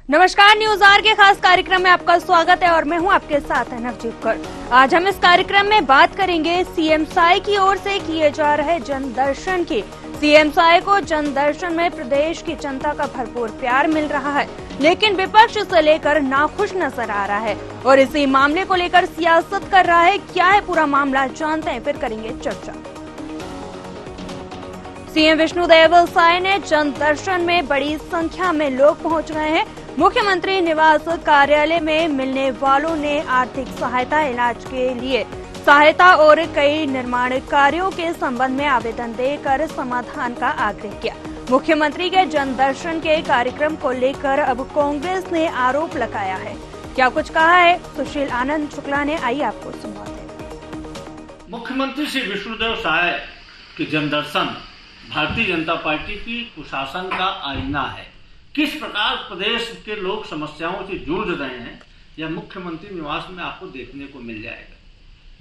नमस्कार, news are के खास कार्यक्रम में आपका स्वागत है और मैं हूं आपके साथ नवजीत कौर। आज हम इस कार्यक्रम में बात करेंगे सीएम साई की ओर से किए जा रहे जन दर्शन की। सीएम साई को जन दर्शन में प्रदेश की जनता का भरपूर प्यार मिल रहा है, लेकिन विपक्ष इसे लेकर नाखुश नजर आ रहा है और इसी मामले को लेकर सियासत कर रहा है। क्या है पूरा मामला, जानते हैं, फिर करेंगे चर्चा। सीएम विष्णुदेव साई ने जन दर्शन में बड़ी संख्या में लोग पहुंच रहे हैं। मुख्यमंत्री निवास कार्यालय में मिलने वालों ने आर्थिक सहायता, इलाज के लिए सहायता और कई निर्माण कार्यों के संबंध में आवेदन देकर समाधान का आग्रह किया। मुख्यमंत्री के जन दर्शन के कार्यक्रम को लेकर अब कांग्रेस ने आरोप लगाया है। क्या कुछ कहा है सुशील आनंद शुक्ला ने, आइए आपको सुनवाते हैं। मुख्यमंत्री श्री विष्णुदेव साई की जन दर्शन भारतीय जनता पार्टी की कुशासन का आईना है। किस प्रकार प्रदेश के लोग समस्याओं से जूझ रहे हैं, यह मुख्यमंत्री निवास में आपको देखने को मिल जाएगा।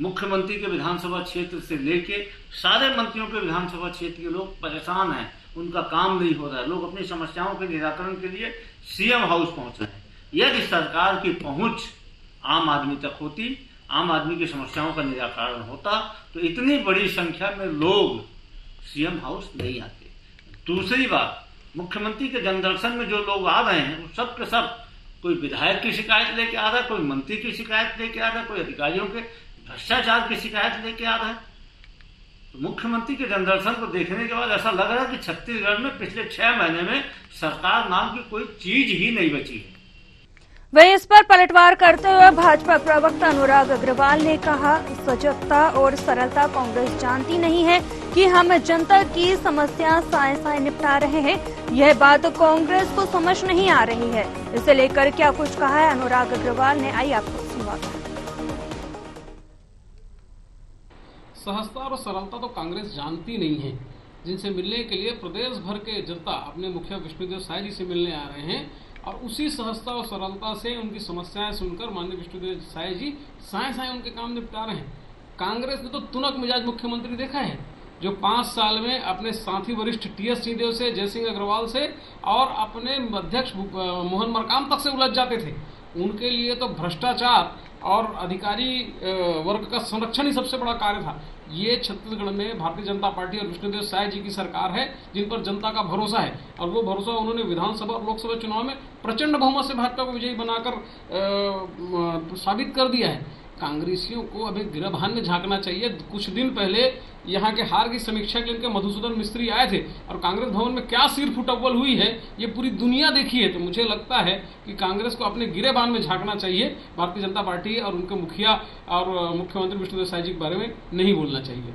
मुख्यमंत्री के विधानसभा क्षेत्र से लेके सारे मंत्रियों के विधानसभा क्षेत्र के लोग परेशान हैं, उनका काम नहीं हो रहा है। लोग अपनी समस्याओं के निराकरण के लिए सीएम हाउस पहुंच रहे हैं। यदि सरकार की पहुंच आम आदमी तक होती, आम आदमी की समस्याओं का निराकरण होता, तो इतनी बड़ी संख्या में लोग सीएम हाउस नहीं आते। दूसरी बात, मुख्यमंत्री के जनदर्शन में जो लोग आ रहे हैं वो सब के सब कोई विधायक की शिकायत लेके आ रहा है, कोई मंत्री की शिकायत लेके आ रहा है, कोई अधिकारियों के भ्रष्टाचार की शिकायत लेके आ रहा है। तो मुख्यमंत्री के जनदर्शन को देखने के बाद ऐसा लग रहा है कि छत्तीसगढ़ में पिछले 6 महीने में सरकार नाम की कोई चीज ही नहीं बची है। वहीं इस पर पलटवार करते हुए भाजपा प्रवक्ता अनुराग अग्रवाल ने कहा, सजगता और सरलता कांग्रेस जानती नहीं है कि हम जनता की समस्या साए साए निपटा रहे हैं। यह बात कांग्रेस को समझ नहीं आ रही है। इसे लेकर क्या कुछ कहा है अनुराग अग्रवाल ने, आइए आपको सुनवाते हैं। सहजता और सरलता तो कांग्रेस जानती नहीं है, जिनसे मिलने के लिए प्रदेश भर के जनता अपने मुखिया विष्णुदेव साई जी से मिलने आ रहे हैं और उसी सहजता और सरलता से उनकी समस्याएं सुनकर माननीय विष्णुदेव साई जी साए साए उनके काम निपटा रहे हैं। कांग्रेस ने तो तुनक मिजाज मुख्यमंत्री देखा है, जो 5 साल में अपने साथी वरिष्ठ टीएस सिंहदेव से, जयसिंह अग्रवाल से और अपने अध्यक्ष मोहन मरकाम तक से उलझ जाते थे। उनके लिए तो भ्रष्टाचार और अधिकारी वर्ग का संरक्षण ही सबसे बड़ा कार्य था। ये छत्तीसगढ़ में भारतीय जनता पार्टी और विष्णुदेव साई जी की सरकार है, जिन पर जनता का भरोसा है और वो भरोसा उन्होंने विधानसभा और लोकसभा चुनाव में प्रचंड बहुमत से भाजपा को विजयी बनाकर साबित कर दिया है। कांग्रेसियों को अभी गिरबान में झांकना चाहिए। कुछ दिन पहले यहाँ के हार की समीक्षा के लिए मधुसूदन मिस्त्री आए थे और कांग्रेस भवन में क्या सिर फुटअव्वल हुई है ये पूरी दुनिया देखी है। तो मुझे लगता है कि कांग्रेस को अपने गिरेबान में झांकना चाहिए। भारतीय जनता पार्टी और उनके मुखिया और मुख्यमंत्री विष्णुदेव साई जी के बारे में नहीं बोलना चाहिए।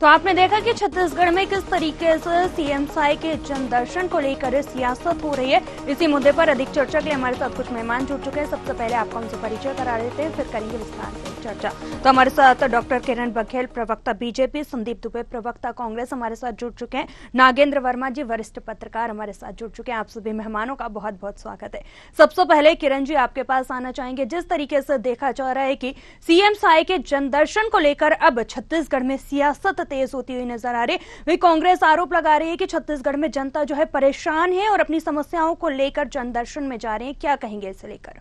तो आपने देखा कि छत्तीसगढ़ में किस तरीके से सीएम साई के जन दर्शन को लेकर सियासत हो रही है। इसी मुद्दे पर अधिक चर्चा के लिए हमारे साथ कुछ मेहमान जुड़ चुके हैं। सबसे पहले आपको उनसे परिचय करा देते हैं, फिर करेंगे विस्तार से चर्चा। तो हमारे साथ डॉक्टर किरण बघेल, प्रवक्ता बीजेपी, संदीप दुबे, प्रवक्ता कांग्रेस हमारे साथ जुड़ चुके हैं। नागेंद्र वर्मा जी, वरिष्ठ पत्रकार, हमारे साथ जुड़ चुके हैं। आप सभी मेहमानों का बहुत बहुत स्वागत है। सबसे पहले किरण जी, आपके पास आना चाहेंगे। जिस तरीके से देखा जा रहा है कि सीएम साई के जन दर्शन को लेकर अब छत्तीसगढ़ में सियासत तेज होती हुई नजर आ रही है, वही कांग्रेस आरोप लगा रही है कि छत्तीसगढ़ में जनता जो है परेशान है और अपनी समस्याओं को लेकर जन दर्शन में जा रहे हैं। क्या कहेंगे इसे लेकर?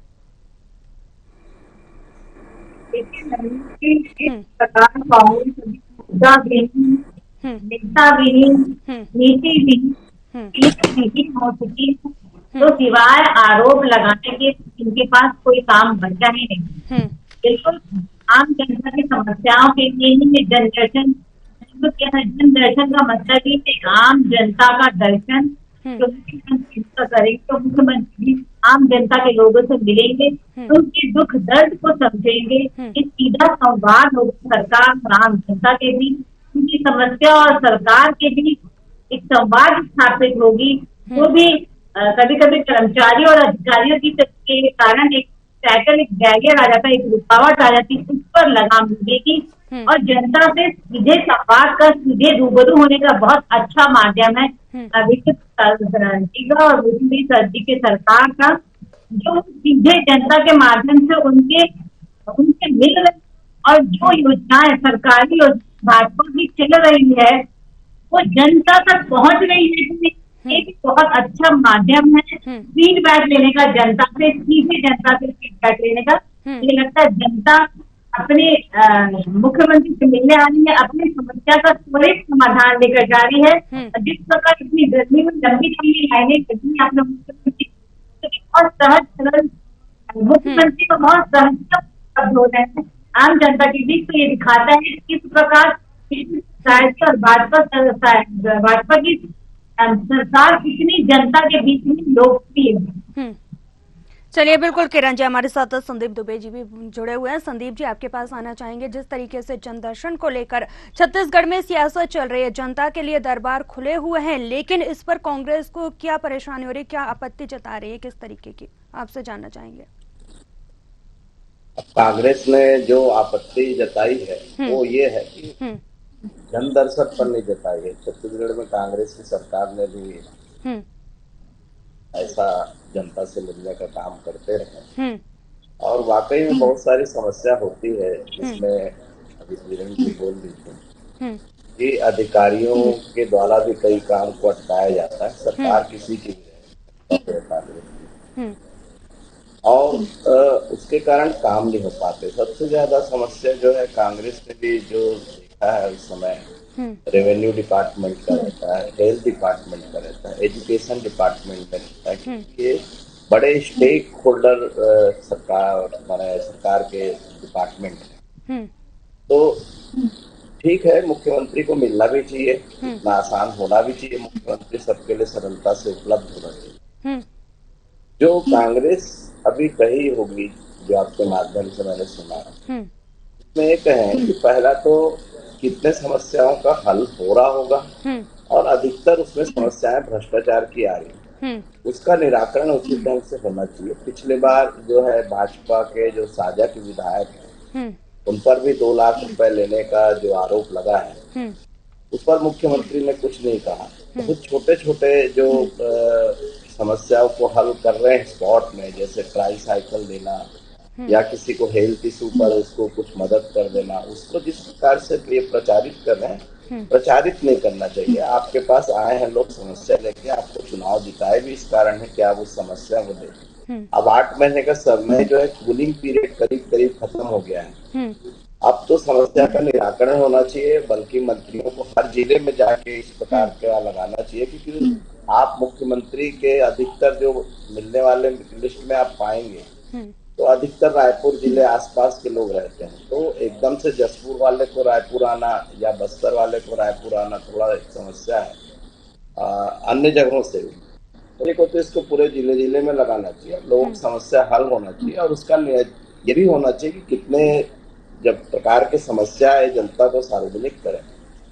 प्रकार कांग्रेस मुद्दा विहीन, नेता विहीन, नीति विहीन हो चुकी है, तो सिवाय आरोप लगाने के इनके पास कोई काम बचा ही नहीं। बिल्कुल आम जनता की समस्याओं के लिए ही जन दर्शन, जन दर्शन का मतलब ही आम जनता का दर्शन करेंगे। तो मुख्यमंत्री आम जनता के लोगों से मिलेंगे, उनके दुख दर्द को समझेंगे। इस सीधा संवाद होगा सरकार और आम जनता के बीच, उनकी समस्या और सरकार के बीच एक संवाद स्थापित होगी। वो भी कभी कभी कर्मचारी और अधिकारियों के कारण एक टैकल, एक बैरियर आ जाता है, एक रुकावट आ जाती है, उस पर लगाम मिलेगी और जनता से सीधे संवाद का, सीधे रूबरू होने का बहुत अच्छा माध्यम है विकसित और सर्दी के सरकार का, जो सीधे जनता के माध्यम से उनके मिल रहे और जो योजनाएं सरकारी और भाजपा की चल रही है वो जनता तक पहुंच रही है। एक बहुत अच्छा माध्यम है फीडबैक लेने का, जनता से, सीधे जनता से फीडबैक लेने का। मुझे लगता है जनता अपने मुख्यमंत्री से मिलने आ रही है, अपनी समस्या का त्वरित समाधान लेकर जा रही है। जिस प्रकार इतनी गर्मी में लंबी लंबी लाइनें लगी, आपने मुख्यमंत्री बहुत सहज सरल, मुख्यमंत्री को बहुत सहज हो रहे हैं आम जनता के बीच। तो ये दिखाता है किस प्रकार और भाजपा की सरकार कितनी जनता के बीच में लोकप्रिय है। चलिए, बिल्कुल किरण जी हमारे साथ संदीप दुबे जी भी जुड़े हुए हैं। संदीप जी, आपके पास आना चाहेंगे। जिस तरीके से जन दर्शन को लेकर छत्तीसगढ़ में सियासत चल रही है, जनता के लिए दरबार खुले हुए हैं, लेकिन इस पर कांग्रेस को क्या परेशानी हो रही है, क्या आपत्ति जता रही है, किस तरीके की, आपसे जानना चाहेंगे। कांग्रेस ने जो आपत्ति जताई है वो ये है कि जन दर्शन पर नहीं जताई है। छत्तीसगढ़ में कांग्रेस की सरकार ने भी ऐसा जनता से मिलने का काम करते रहे और वाकई में बहुत सारी समस्या होती है, जिसमें अभी किरण जी बोल रही थी कि अधिकारियों के द्वारा भी कई काम को अटकाया जाता है। सरकार किसी की कांग्रेस और उसके कारण काम नहीं हो पाते। सबसे ज्यादा समस्या जो है कांग्रेस ने भी जो देखा है इस समय, रेवेन्यू डिपार्टमेंट का रहता है, हेल्थ डिपार्टमेंट का रहता है, एजुकेशन डिपार्टमेंट का रहता है, क्योंकि ये बड़े स्टेक होल्डर सरकार के डिपार्टमेंट है। तो ठीक है, मुख्यमंत्री को मिलना भी चाहिए, इतना आसान होना भी चाहिए, मुख्यमंत्री सबके लिए सरलता से उपलब्ध होना चाहिए। जो कांग्रेस अभी कही होगी, जो आपके माध्यम से मैंने सुना, उसमें ये कहें कि पहला तो कितने समस्याओं का हल हो रहा होगा और अधिकतर उसमें समस्याएं भ्रष्टाचार की आ रही है, उसका निराकरण उचित ढंग से होना चाहिए। पिछले बार जो है भाजपा के जो साझा के विधायक हैं उन पर भी 2 लाख रुपए लेने का जो आरोप लगा है, उस पर मुख्यमंत्री ने कुछ नहीं कहा। बहुत छोटे छोटे जो समस्याओं को हल कर रहे हैं स्पॉट में, जैसे ट्राईसाइकिल देना या किसी को हेल्थ इशू पर उसको कुछ मदद कर देना, उसको जिस प्रकार से ये प्रचारित कर रहे हैं, प्रचारित नहीं करना चाहिए। आपके पास आए हैं लोग समस्या लेके, आपको चुनाव जिताए भी इस कारण है कि आप उस समस्या को देखें। अब 8 महीने का समय जो है कूलिंग पीरियड करीब करीब खत्म हो गया है। अब तो समस्या का निराकरण होना चाहिए, बल्कि मंत्रियों को हर जिले में जाके इस प्रकार का लगाना चाहिए, क्योंकि आप मुख्यमंत्री के अधिकतर जो मिलने वाले लिस्ट में आप पाएंगे तो अधिकतर रायपुर जिले आसपास के लोग रहते हैं। तो एकदम से जसपुर वाले को रायपुर आना या बस्तर वाले को रायपुर आना थोड़ा एक समस्या है। अन्य जगहों से भी तो इसको पूरे जिले जिले में लगाना चाहिए, लोग समस्या हल होना चाहिए और उसका ये भी होना चाहिए कि कितने जब प्रकार की समस्या है जनता को सार्वजनिक करें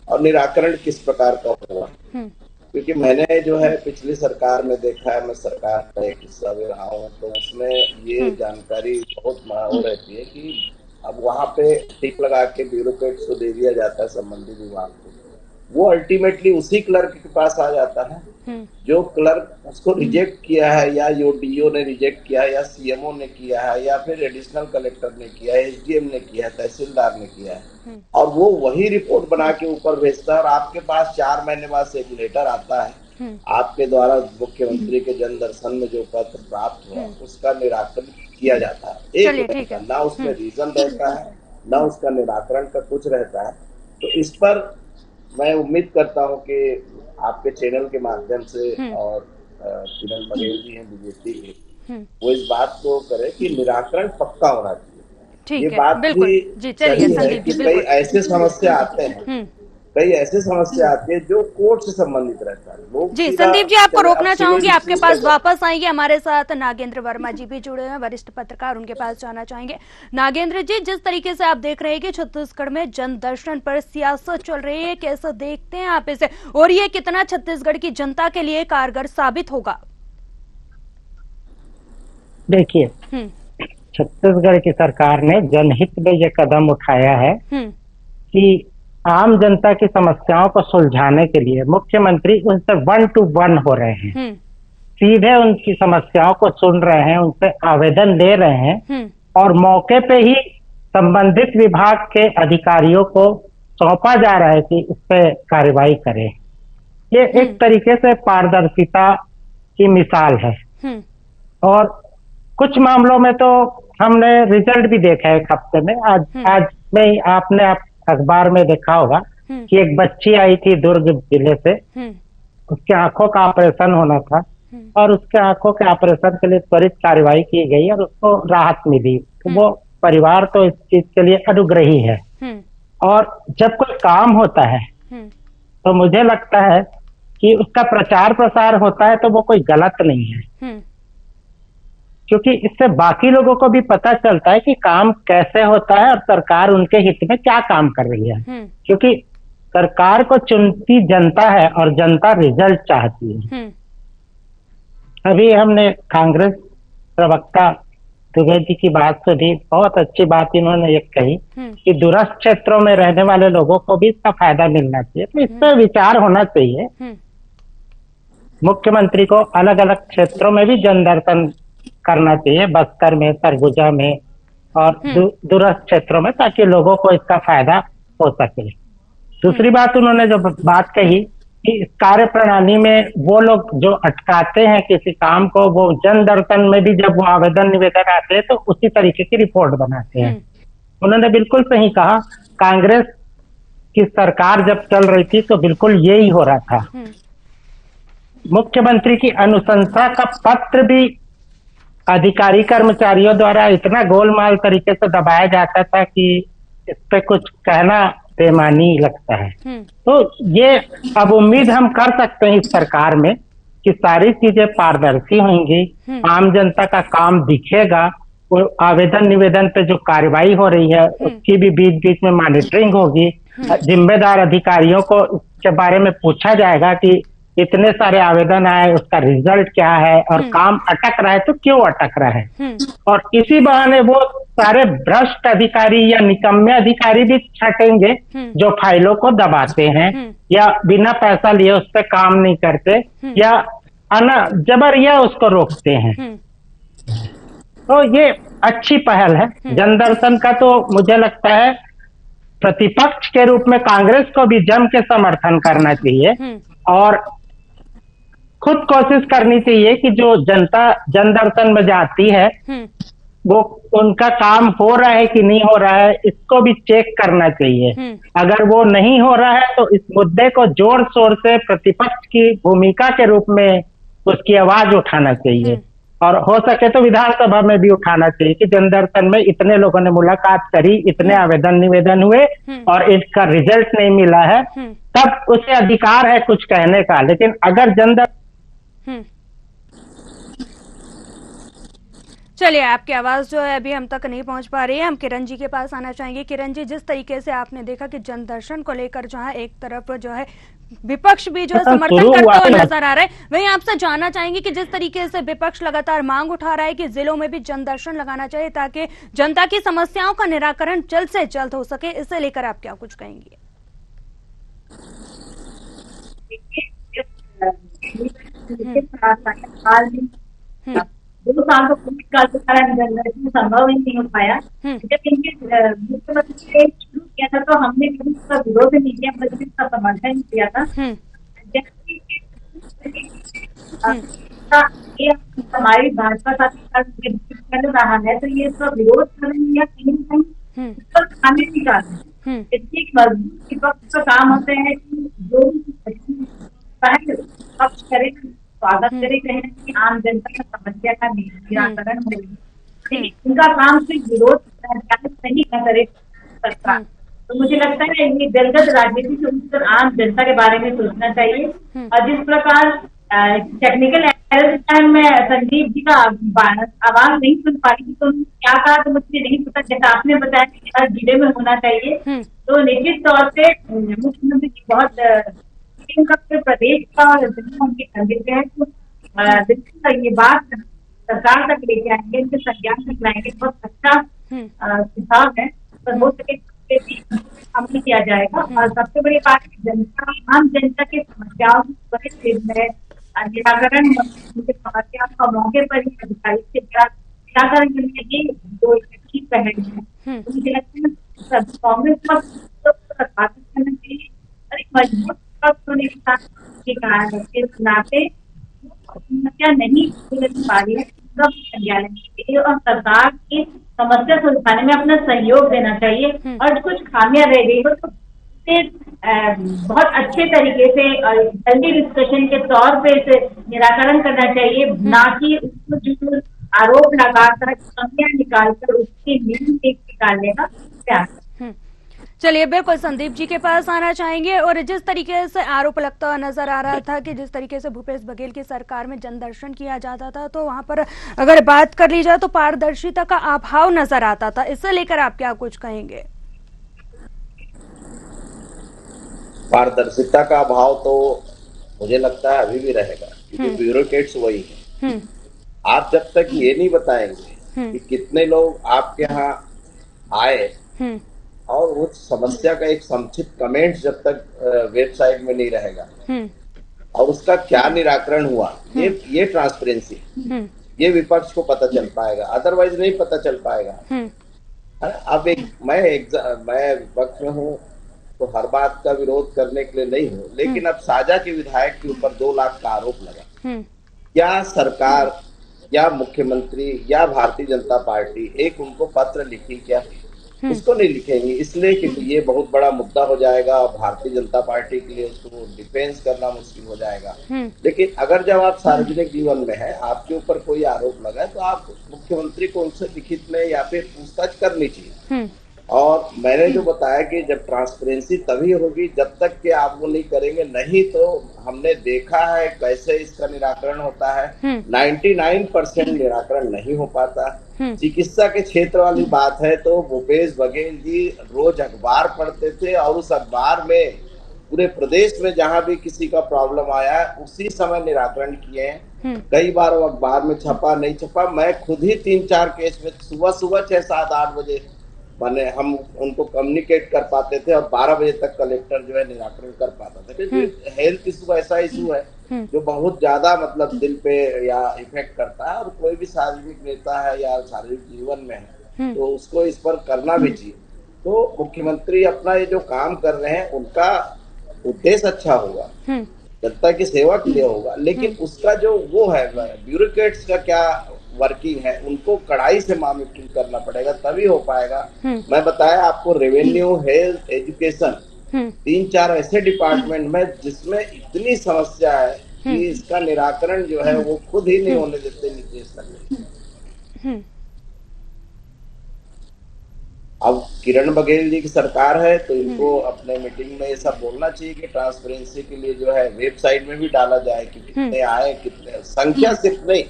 और निराकरण किस प्रकार का होगा। क्योंकि मैंने जो है पिछली सरकार में देखा है, मैं सरकार का एक हिस्सा भी रहा हूँ, तो उसमें ये जानकारी बहुत हो रहती है कि अब वहाँ पे टिक लगा के ब्यूरोक्रेट्स को दे दिया जाता है संबंधित विभाग को, वो अल्टीमेटली उसी क्लर्क के पास आ जाता है जो क्लर्क उसको रिजेक्ट किया है, या जो डीओ ने रिजेक्ट किया है, या सीएमओ ने किया है, या फिर एडिशनल कलेक्टर ने किया है, एसडीएम ने किया है, तहसीलदार ने किया है, और वो वही रिपोर्ट बना के ऊपर भेजता है और आपके पास 4 महीने बाद से एक लेटर आता है आपके द्वारा मुख्यमंत्री के जन दर्शन में जो पत्र प्राप्त हुआ उसका निराकरण किया जाता है। एक ना उसमें रीजन रहता है, ना उसका निराकरण का कुछ रहता है। तो इस पर मैं उम्मीद करता हूं कि आपके चैनल के माध्यम से और किरण बघेल जी हैं बीजेपी के, वो इस बात को करे कि निराकरण पक्का होना चाहिए। ये बात भी सही है कि कई ऐसे समस्या आते हैं, कई ऐसे समस्या आती है जो कोर्ट से संबंधित रहता है। लोग जी संदीप जी, आपको रोकना चाहूंगी, आपके पास वापस आएंगे। हमारे साथ नागेंद्र वर्मा जी भी जुड़े हैं, वरिष्ठ पत्रकार, उनके पास जाना चाहेंगे। नागेंद्र जी, जिस तरीके से आप देख रहे हैं कि छत्तीसगढ़ में जन दर्शन पर सियासत चल रही है, कैसे देखते हैं आप इसे, और ये कितना छत्तीसगढ़ की जनता के लिए कारगर साबित होगा? देखिए, छत्तीसगढ़ की सरकार ने जनहित में ये कदम उठाया है कि आम जनता की समस्याओं को सुलझाने के लिए मुख्यमंत्री उनसे 1-to-1 हो रहे हैं, सीधे उनकी समस्याओं को सुन रहे हैं, उनसे आवेदन ले रहे हैं और मौके पे ही संबंधित विभाग के अधिकारियों को सौंपा जा रहा है कि इस पे कार्रवाई करें। ये एक तरीके से पारदर्शिता की मिसाल है। और कुछ मामलों में तो हमने रिजल्ट भी देखा है एक हफ्ते में। आज में आपने अखबार में देखा होगा कि एक बच्ची आई थी दुर्ग जिले से, उसके आंखों का ऑपरेशन होना था और उसके आंखों के ऑपरेशन के लिए त्वरित कार्रवाई की गई और उसको राहत मिली। तो वो परिवार तो इस चीज के लिए अनुग्रही है। और जब कोई काम होता है तो मुझे लगता है कि उसका प्रचार प्रसार होता है तो वो कोई गलत नहीं है, क्योंकि इससे बाकी लोगों को भी पता चलता है कि काम कैसे होता है और सरकार उनके हित में क्या काम कर रही है। क्योंकि सरकार को चुनती जनता है और जनता रिजल्ट चाहती है। अभी हमने कांग्रेस प्रवक्ता दुबे जी की बात सुनी, बहुत अच्छी बात इन्होंने ये कही कि दूरस्थ क्षेत्रों में रहने वाले लोगों को भी इसका फायदा मिलना चाहिए। तो इस पर विचार होना चाहिए। मुख्यमंत्री को अलग अलग क्षेत्रों में भी जन दर्शन करना चाहिए, बस्तर में, सरगुजा में और दूरस्थ क्षेत्रों में, ताकि लोगों को इसका फायदा हो सके। दूसरी बात उन्होंने जो बात कही कि इस कार्य प्रणाली में वो लोग जो अटकाते हैं किसी काम को, वो जन दर्शन में भी जब वो आवेदन निवेदन आते हैं तो उसी तरीके की रिपोर्ट बनाते हैं। उन्होंने बिल्कुल सही कहा, कांग्रेस की सरकार जब चल रही थी तो बिल्कुल यही हो रहा था। मुख्यमंत्री की अनुशंसा का पत्र भी अधिकारी कर्मचारियों द्वारा इतना गोलमाल तरीके से दबाया जाता था कि इस पे कुछ कहना बेमानी लगता है। तो ये अब उम्मीद हम कर सकते हैं इस सरकार में कि सारी चीजें पारदर्शी होंगी, आम जनता का काम दिखेगा, वो आवेदन निवेदन पे जो कार्रवाई हो रही है उसकी भी बीच बीच में मॉनिटरिंग होगी। जिम्मेदार अधिकारियों को इसके बारे में पूछा जाएगा कि इतने सारे आवेदन आए, उसका रिजल्ट क्या है और काम अटक रहा है तो क्यों अटक रहा है। और इसी बहाने वो सारे भ्रष्ट अधिकारी या निकम्मे अधिकारी भी छटेंगे जो फाइलों को दबाते हैं या बिना पैसा लिए उस पर काम नहीं करते या जबरिया उसको रोकते हैं। तो ये अच्छी पहल है जनदर्शन का। तो मुझे लगता है प्रतिपक्ष के रूप में कांग्रेस को भी जम के समर्थन करना चाहिए और खुद कोशिश करनी चाहिए कि जो जनता जनदर्शन में जाती है वो उनका काम हो रहा है कि नहीं हो रहा है, इसको भी चेक करना चाहिए। अगर वो नहीं हो रहा है तो इस मुद्दे को जोर शोर से प्रतिपक्ष की भूमिका के रूप में उसकी आवाज उठाना चाहिए और हो सके तो विधानसभा में भी उठाना चाहिए कि जनदर्शन में इतने लोगों ने मुलाकात करी, इतने आवेदन निवेदन हुए और इसका रिजल्ट नहीं मिला है, तब उसे अधिकार है कुछ कहने का। लेकिन अगर जनदर्शन चलिए, आपकी आवाज जो है अभी हम तक नहीं पहुंच पा रही है। हम किरण जी के पास आना चाहेंगे। किरण जी, जिस तरीके से आपने देखा कि जनदर्शन को लेकर जहां एक तरफ जो है विपक्ष भी जो है समर्थन करता हुआ नजर आ रहा है, वहीं आपसे जानना चाहेंगे कि जिस तरीके से विपक्ष लगातार मांग उठा रहा है कि जिलों में भी जनदर्शन लगाना चाहिए ताकि जनता की समस्याओं का निराकरण जल्द से जल्द हो सके, इसे लेकर आप क्या कुछ कहेंगे? दो साल तो कोविड काल के कारण जनदर्शन संभव ही नहीं हो पाया। जब इनके मुख्यमंत्री ने शुरू किया था तो हमने कभी उसका विरोध नहीं किया, बल्कि उसका समर्थन किया था। ये हमारी भाजपा साथी कर रहा है तो ये इसका विरोध कर रही है या कहीं ना कहीं उस पर खाने की बात है। इतनी मजबूत विपक्ष का काम होता है कि जो पक्ष करे, स्वागत करे, कहीं ना कहीं आम जनता की समस्या का निराकरण हो। लेकिन उनका काम सिर्फ विरोध नहीं करे सरकार। तो मुझे लगता है ये दलगत राजनीति से उठकर आम जनता के बारे में सोचना चाहिए। और जिस प्रकार टेक्निकल एरर टाइम में संदीप जी का आवाज नहीं सुन पाई थी तो क्या कहा तो मुझे नहीं पता। जैसा आपने बताया कि हर जिले में होना चाहिए, तो निश्चित तौर पे मुख्यमंत्री जी बहुत प्रदेश का और उनके खंडित है तो ये बात सरकार तक लेके आएंगे, इनके संज्ञान तक लाएंगे। बहुत अच्छा सुझाव है, पर हो सके अमल किया जाएगा। और सबसे बड़ी बात जनता, आम जनता की समस्याओं में निराकरण, उनके समस्याओं का मौके पर ही अधिकारी से निराकरण करने की जो अच्छी पहल है, तो मुझे लगता है कांग्रेस को करना चाहिए। और एक मजबूत पक्ष होने के साथ के कारण के नाते समस्या नहीं पा रही है, सब संज्ञान चाहिए और सरकार की समस्या सुलझाने में अपना सहयोग देना चाहिए। और कुछ खामियां रह गई हो तो उसे बहुत अच्छे तरीके से जल्दी डिस्कशन के तौर पे इसे निराकरण करना चाहिए, ना कि उसको जो आरोप लगाकर खामियां निकालकर उसकी नींद निकालने का प्रयास। चलिए, बिल्कुल संदीप जी के पास आना चाहेंगे। और जिस तरीके से आरोप लगता हुआ नजर आ रहा था कि जिस तरीके से भूपेश बघेल की सरकार में जनदर्शन किया जाता था, तो वहां पर अगर बात कर ली जाए तो पारदर्शिता का अभाव नजर आता था, इससे लेकर आप क्या कुछ कहेंगे? पारदर्शिता का अभाव तो मुझे लगता है अभी भी रहेगा, क्योंकि ब्यूरोक्रेट्स वही है। आप जब तक ये नहीं बताएंगे कि कितने लोग आपके यहाँ आए और उस समस्या का एक संक्षिप्त कमेंट जब तक वेबसाइट में नहीं रहेगा और उसका क्या निराकरण हुआ, ये ट्रांसपेरेंसी, ये विपक्ष को पता चल पाएगा, अदरवाइज नहीं पता चल पाएगा। अब मैं विपक्ष में हूँ तो हर बात का विरोध करने के लिए नहीं हूँ, लेकिन अब साजा के विधायक के ऊपर 2 लाख का आरोप लगा। क्या सरकार या मुख्यमंत्री या भारतीय जनता पार्टी एक उनको पत्र लिखी? क्या उसको नहीं लिखेंगे, इसलिए कि ये बहुत बड़ा मुद्दा हो जाएगा और भारतीय जनता पार्टी के लिए उसको डिफेंस करना मुश्किल हो जाएगा। लेकिन अगर जब आप सार्वजनिक जीवन में हैं, आपके ऊपर कोई आरोप लगा है, तो आप मुख्यमंत्री को उनसे लिखित में या फिर पूछताछ करनी चाहिए। और मैंने जो बताया कि जब ट्रांसपेरेंसी तभी होगी जब तक कि आप वो नहीं करेंगे, नहीं तो हमने देखा है कैसे इसका निराकरण होता है। 99% निराकरण नहीं हो पाता। चिकित्सा के क्षेत्र वाली बात है तो भूपेश बघेल जी रोज अखबार पढ़ते थे और उस अखबार में पूरे प्रदेश में जहां भी किसी का प्रॉब्लम आया उसी समय निराकरण किए हैं। कई बार वो अखबार में छपा नहीं छपा, मैं खुद ही 3-4 केस में सुबह 6, 7, 8 बजे हम उनको कम्युनिकेट कर पाते थे और 12 बजे तक कलेक्टर जो है निराकरण कर पाता था। क्योंकि हेल्थ इशू ऐसा इशू है जो बहुत ज्यादा मतलब दिल पे या इफेक्ट करता है, और कोई भी सार्वजनिक नेता है या शारीरिक जीवन में है तो उसको इस पर करना भी चाहिए। तो मुख्यमंत्री अपना ये जो काम कर रहे हैं उनका उद्देश्य अच्छा होगा, जनता की सेवा के लिए होगा, लेकिन उसका जो वो है ब्यूरोक्रेट्स का क्या वर्किंग है, उनको कड़ाई से मॉनिटरिंग करना पड़ेगा, तभी हो पाएगा। मैं बताया आपको, रेवेन्यू, हेल्थ, एजुकेशन, 3-4 ऐसे डिपार्टमेंट में जिसमें इतनी समस्या है कि इसका निराकरण जो है वो खुद ही नहीं होने देते नीतीश सरकार। अब किरण बघेल जी की सरकार है तो इनको अपने मीटिंग में ये सब बोलना चाहिए कि ट्रांसपेरेंसी के लिए जो है वेबसाइट में भी डाला जाए कि कितने आए, कितने, संख्या सिर्फ नहीं,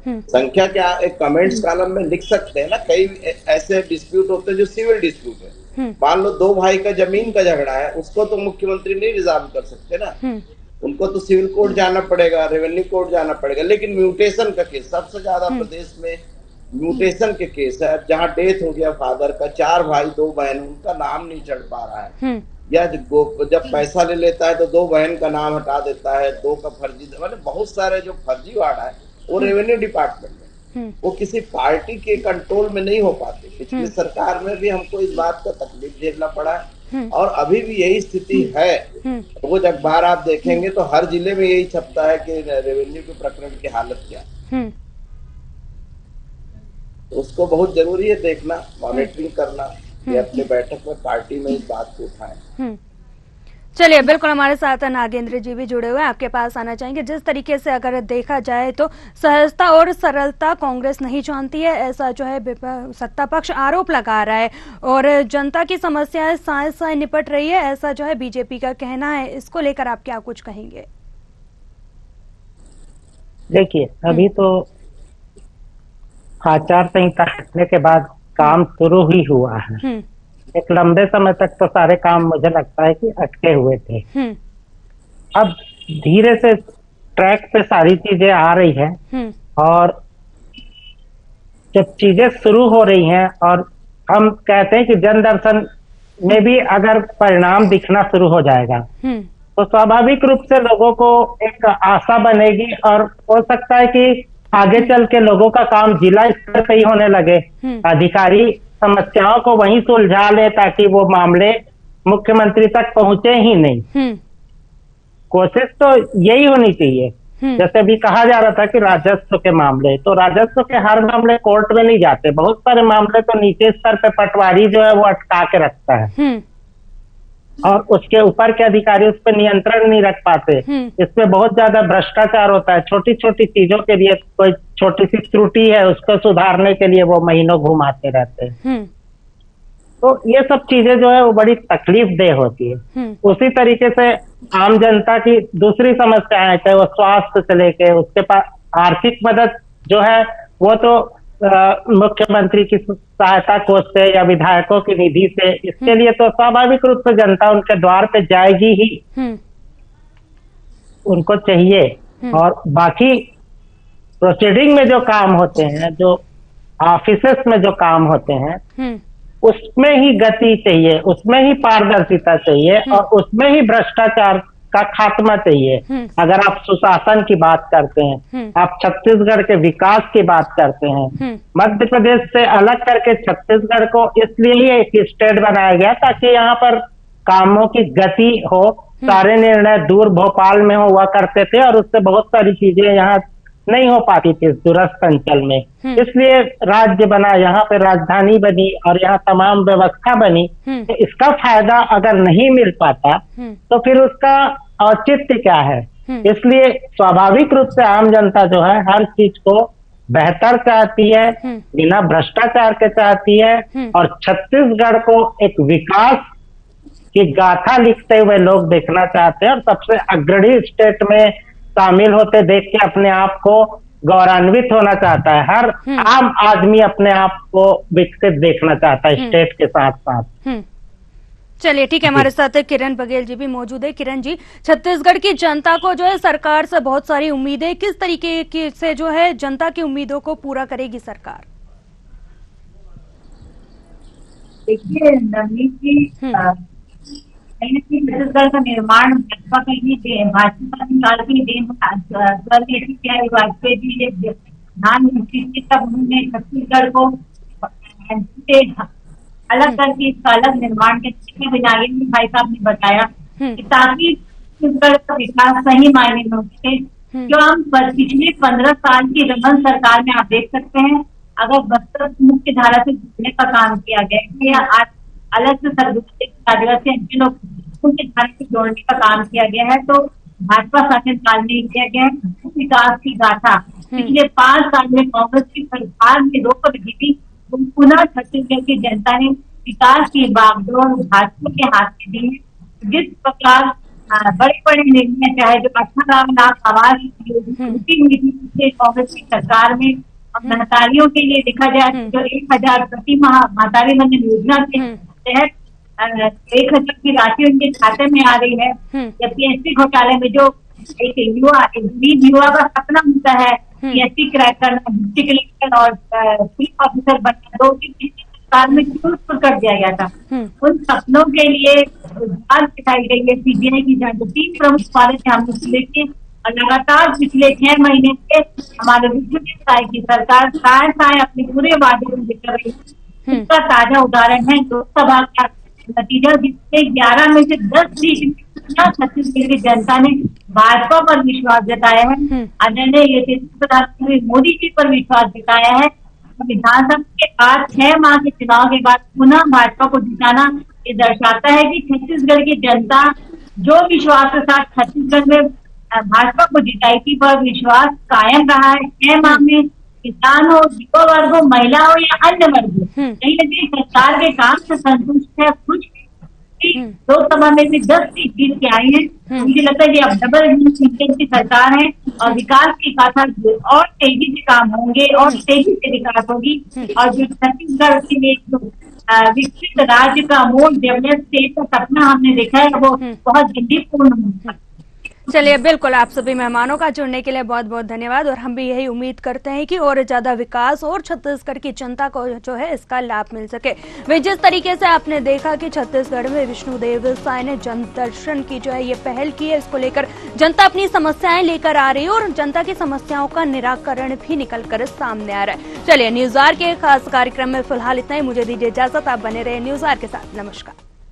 संख्या क्या एक कमेंट्स कॉलम में लिख सकते हैं ना। कई ऐसे डिस्प्यूट होते हैं जो सिविल डिस्प्यूट है, मान लो 2 भाई का जमीन का झगड़ा है, उसको तो मुख्यमंत्री नहीं रिजॉल्व कर सकते ना, उनको तो सिविल कोर्ट जाना पड़ेगा, रेवेन्यू कोर्ट जाना पड़ेगा। लेकिन म्यूटेशन का केस सबसे ज्यादा प्रदेश में म्यूटेशन के केस है, जहाँ डेथ हो गया फादर का, 4 भाई 2 बहन, उनका नाम नहीं चढ़ पा रहा है, या जब पैसा ले लेता है तो 2 बहन का नाम हटा देता है, 2 का फर्जी, मतलब बहुत सारे जो फर्जीवाड़ा है वो रेवेन्यू डिपार्टमेंट में, वो किसी पार्टी के कंट्रोल में नहीं हो पाते। पिछली सरकार में भी हमको इस बात का तकलीफ झेलना पड़ा है और अभी भी यही स्थिति है। रोज अखबार आप देखेंगे तो हर जिले में यही छपता है कि रेवेन्यू के प्रकरण की हालत क्या है। तो उसको बहुत जरूरी है देखना, मॉनिटरिंग करना, कि अपने बैठक में पार्टी में इस बात को उठाएं। चलिए, बिल्कुल हमारे साथ नागेंद्र जी भी जुड़े हुए हैं, आपके पास आना चाहेंगे। जिस तरीके से अगर देखा जाए तो सहजता और सरलता कांग्रेस नहीं जानती है, ऐसा जो है सत्ता पक्ष आरोप लगा रहा है, और जनता की समस्याएं साए साए निपट रही है, ऐसा जो है बीजेपी का कहना है। इसको लेकर आप क्या कुछ कहेंगे? देखिए, अभी तो आचार संहिता हटने के बाद काम शुरू ही हुआ है। एक लंबे समय तक तो सारे काम मुझे लगता है कि अटके हुए थे। अब धीरे से ट्रैक पे सारी चीजें आ रही हैं, और जब चीजें शुरू हो रही हैं और हम कहते हैं कि जन दर्शन में भी अगर परिणाम दिखना शुरू हो जाएगा तो स्वाभाविक रूप से लोगों को एक आशा बनेगी, और हो सकता है कि आगे चल के लोगों का काम जिला स्तर पे ही होने लगे, अधिकारी समस्याओं को वहीं सुलझा ले ताकि वो मामले मुख्यमंत्री तक पहुंचे ही नहीं। कोशिश तो यही होनी चाहिए। जैसे अभी कहा जा रहा था कि राजस्व के मामले, तो राजस्व के हर मामले कोर्ट में नहीं जाते, बहुत सारे मामले तो नीचे स्तर पे पटवारी जो है वो अटका के रखता है और उसके ऊपर के अधिकारी उस पर नियंत्रण नहीं रख पाते। इसमें बहुत ज्यादा भ्रष्टाचार होता है। छोटी छोटी चीजों के लिए कोई छोटी सी त्रुटि है उसको सुधारने के लिए वो महीनों घुमाते रहते हैं। तो ये सब चीजें जो है वो बड़ी तकलीफ देह होती है। उसी तरीके से आम जनता की दूसरी समस्याएं, चाहे वो स्वास्थ्य से लेके उसके पास आर्थिक मदद जो है वो तो मुख्यमंत्री की सहायता कोष से या विधायकों की निधि से, इसके लिए तो स्वाभाविक रूप से जनता उनके द्वार पे जाएगी ही, उनको चाहिए। और बाकी प्रोसीडिंग में जो काम होते हैं, जो ऑफिसेस में जो काम होते हैं, उसमें ही गति चाहिए, उसमें ही पारदर्शिता चाहिए और उसमें ही भ्रष्टाचार का खात्मा चाहिए। अगर आप सुशासन की बात करते हैं, आप छत्तीसगढ़ के विकास की बात करते हैं, मध्य प्रदेश से अलग करके छत्तीसगढ़ को इसलिए ही एक स्टेट बनाया गया ताकि यहाँ पर कामों की गति हो, सारे निर्णय दूर भोपाल में हुआ करते थे और उससे बहुत सारी चीजें यहाँ नहीं हो पाती थी दूरस्थ अंचल में। इसलिए राज्य बना, यहाँ पे राजधानी बनी और यहाँ तमाम व्यवस्था बनी। तो इसका फायदा अगर नहीं मिल पाता तो फिर उसका औचित्य क्या है? इसलिए स्वाभाविक रूप से आम जनता जो है हर चीज को बेहतर चाहती है, बिना भ्रष्टाचार के चाहती है और छत्तीसगढ़ को एक विकास की गाथा लिखते हुए लोग देखना चाहते हैं और सबसे अग्रणी स्टेट में शामिल होते देख के अपने आप को गौरवान्वित होना चाहता है। हर आम आदमी अपने आप को विकसित देखना चाहता है स्टेट के साथ साथ। चलिए ठीक है, हमारे साथ किरण बघेल जी भी मौजूद है। किरण जी, छत्तीसगढ़ की जनता को जो है सरकार से बहुत सारी उम्मीदें, किस तरीके की से जो है जनता की उम्मीदों को पूरा करेगी सरकार? देखिए नवनीत जी, छत्तीसगढ़ का निर्माण भाजपा का ही भाजपा काल की देन स्वर्गीय वाजपेयी जी प्रधानमंत्री थे, तब उन्होंने छत्तीसगढ़ को से अलग करके इसका अलग निर्माण के बिना भाई साहब ने बताया कि ताकि छत्तीसगढ़ का विकास सही मायने में हो सके। जो हम पिछले 15 साल की रमन सरकार में आप देख सकते हैं, अगर बस्तर मुख्य धारा से जुड़ने का काम किया गया या अलग से आदिवासी अंचलों मुख्य धारा से जोड़ने का काम किया गया है, तो भाजपा शासन काल में किया गया है। विकास की गाथा पिछले 5 साल में कांग्रेस की सरकार में रोक रही थी, पुनः छत्तीसगढ़ की जनता ने विकास की बागडोर भाजपा के हाथ में दी है। जिस प्रकार बड़े बड़े निर्णय, चाहे जो 18 लाख आवास हुई थी कांग्रेस की सरकार में, महतारियों के लिए देखा जाए जो 1000 प्रति माह महतारी बंधन योजना के तहत 1000 की राशि उनके खाते में आ रही है। जबकि एसपी घोटाले में जो एक युवा का सपना होता है कि एसपी क्रैक करना, डिप्टी कलेक्टर और पुलिस ऑफिसर बनना, 2 साल में क्यों कर दिया गया था, उन सपनों के लिए जांच दिखाई गई है। सीबीआई की जांच 3 प्रमुख वाले हमने लेके और लगातार पिछले 6 महीने से हमारे विश्वजीत साय की सरकार साय अपने पूरे वादे में दिखा रही है। इसका ताजा उदाहरण है लोकसभा का नतीजा, जिसमें 11 में से 10 सीट छत्तीसगढ़ की जनता ने भाजपा पर विश्वास जताया है। आदरणीय प्रधानमंत्री मोदी जी पर विश्वास जताया है। विधानसभा के बाद 6 माह के चुनाव के बाद पुनः भाजपा को जिताना ये दर्शाता है कि छत्तीसगढ़ की जनता जो विश्वास के साथ छत्तीसगढ़ में भाजपा को जिताई थी वह विश्वास कायम रहा है। 6 माह में किसान हो, युवा वर्ग हो, महिला हो या अन्य वर्ग हो, कहीं न कहीं सरकार के काम से संतुष्ट है, खुश है। लोकसभा में से 10 सीट जीत के आई है। मुझे लगता है कि अब डबल इंजन की सरकार है और विकास की गाथा और तेजी से काम होंगे और तेजी से विकास होगी। और जो छत्तीसगढ़ के लिए विकसित राज्य का मोड डेवलप स्टेट का सपना हमने देखा है वो बहुत जल्दी पूर्ण होगा। चलिए, बिल्कुल, आप सभी मेहमानों का जुड़ने के लिए बहुत बहुत धन्यवाद और हम भी यही उम्मीद करते हैं कि और ज्यादा विकास और छत्तीसगढ़ की जनता को जो है इसका लाभ मिल सके। वे जिस तरीके से आपने देखा कि छत्तीसगढ़ में विष्णुदेव साय ने जन दर्शन की जो है ये पहल की है, इसको लेकर जनता अपनी समस्याएं लेकर आ रही है और जनता की समस्याओं का निराकरण भी निकल कर सामने आ रहा है। चलिए, न्यूज़ आवर के खास कार्यक्रम में फिलहाल इतना ही। मुझे दीजिए इजाजत, आप बने रहे न्यूज़ आवर के साथ। नमस्कार।